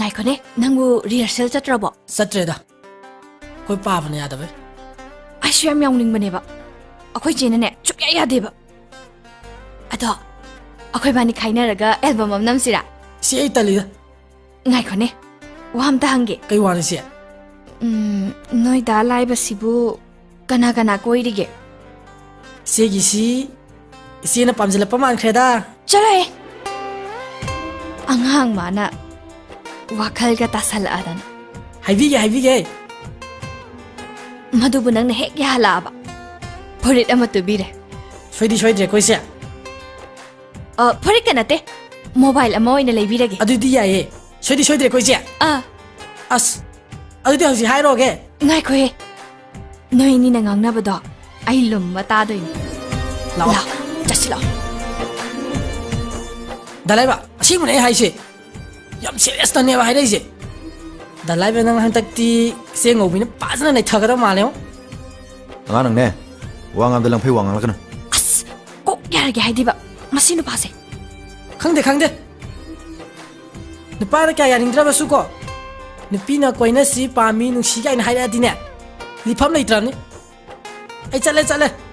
ngay con nè nangu rehearsal chat rồi bỏ Sat rồi đó. Khôi pa vào nhà đó vậy. ai suy em nhong ning bane ba akhoi chena ne chuk ya de ba ado akhoi bani khaina raga album am nam sira Si ai tali đó. ngay con nè wam ta hange Cái quan gì? noi da lai ba sibu kana kana koi dige Si cái si nó pam chỉ là pam ăn khai đó. chalai anghang mana wakhal ga tasal adan Hay vi cái. madu bunang ne hek ya la ba phorit ama tu bi re Xoay đi coi xe. phorit kana te mobile ama oina lei bi rage Adu đi vậy. Xoay đi coi xe. As. Adu đi học gì hay rồi cái. ngay khoe noi ni na ngang na ba do ai lum ma ta doi Lao. chasi lo Dalai ba. Asi mo na hay si. Yam serious na niya ba hay đây si. Dalai ba nang hantak ti xe ngầu mình pa sana này thằng cái đó mà léo. Nga nang ne. Wang am dalang phai wang la kana. as ko ya ge hai di ba masinu pa se Khang de. Ni pa ra kya ya ning dra ba su ko. Ni pi na koi na si pa mi nu si kai na hay ra di ne. Li pham lai tra ni. Ai chale.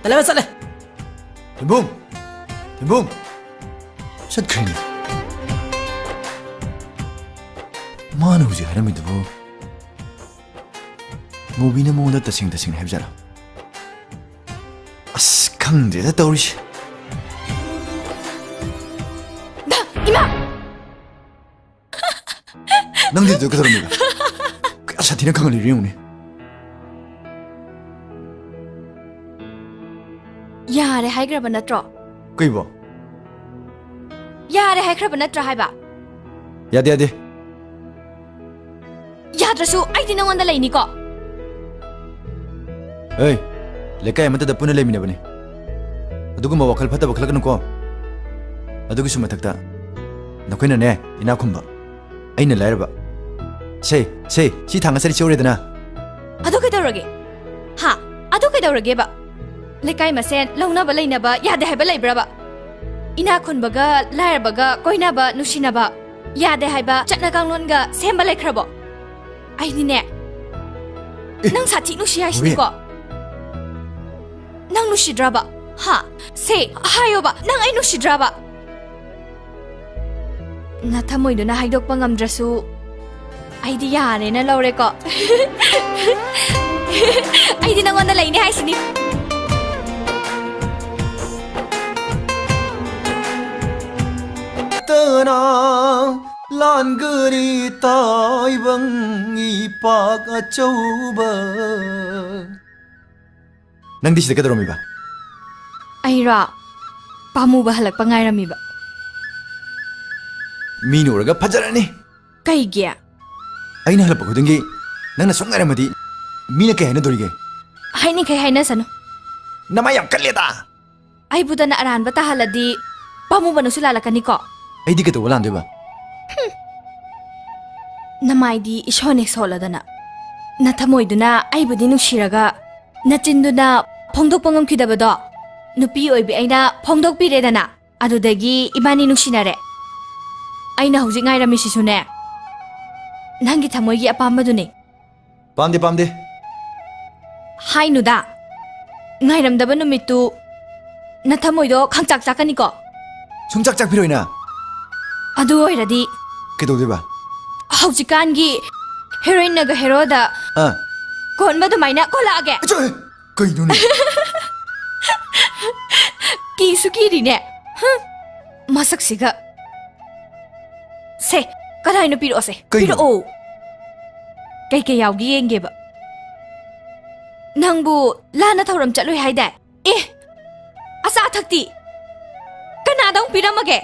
Dalai ba chale. Timbung. Sat khani. Mana huji haram mi dubo. Movie na mo da tasing heb jara. As khang de da tori. da ima Nang de ka mi. Ka sathina khang li riung ni. ya re hai gra ba na tro Kai bo. ya re hai gra ba na tra hai ba Ya de. ya tra su ai di nang on da lai ni ko Hey. Lekai amata da puna le mi na bani. Adugu ma wakal phata bakal kan ko. Adugu suma takta. Na koina ne ina khumba. Aina laira ba. Sei, si thanga sari chore dana. ado ke da rage ha ado ke da rage ba lekai ma sen longna ba leina ba ya de hai ba lai bra ba ina khun ba ga lair ba ga koina ba nushina ba ya de hai ba chatna kang lon ga sem ba lai khra ba ai ni ne nang sathi nushi ai ni ko nang nushi dra ba ha se hayo ba nang ai nushi dra ba na thamoi do na haidok pa ngam drasu ai di ya ne na lore ko ai di nang on da lai ni haisini Tana lan guri tai bang ipak achauba. Nang di sida ka mi ba? ai ra pamu ba halak pa ngai rami ba Minu raga phajarani. kai gya Aina halap ko dingi. Nang na songai ramadi. Mina ka hena dorige. hai ni kai hai na sanu Namay am kaleta. ai buda na aran ba ta haladi pamu ba no sula lakani ko Ai di ka to walan de ba. namai di ishone sola dana na thamoi duna ai budi nu shiraga na chinduna phongdok pangam khidaba do nupi oi bi aina phongdok pi re dana adudagi ibani nu shinare aina hoji ngai rami sisune nangi thamoi gi apamba dune Pamde. hai nu da ngai ram daba numitu na thamoi do khangchak chakani ko Sungchak phiroina. adu oiradi Ke to de ba. haujikan gi heroine naga hero da kon ba dumaina ko lage Acho. Kai no ni. ki sukiri ne masak siga se kadai no piro se piro o kai yawgi yenge ba nangbu lana thoram chaloi haida asa thakti kana dong piramage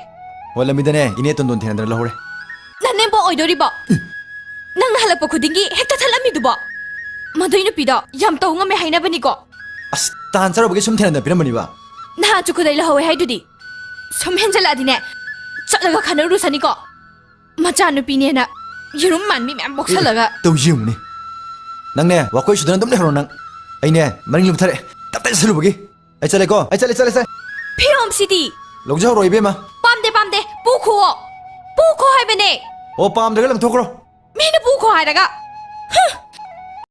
Wala mi dane ine ton don thena la hore. nanne bo oidori ba nang na halap khudingi hekta thalami du ba madoi no pida yam taw ngame haina bani ko As tan saro bage sum thena da piramani ba. na chukudai la howe haidudi somhen jala dine chalaga khanaru sani ko macha nu pine na yerum man mi mem boksalaga To yum ni. Nang ne wa koi sudan dum ne horo nang. Ai ne maring lum thare. Tap ta salu bage. Ai chale ko. Ai chale. phiom city Log jaw roi be ma. pamde pu kho hai bene O pam de lam thokro. ꯃꯤꯅ ꯄꯨꯈꯣ ꯍꯥꯏꯔꯒ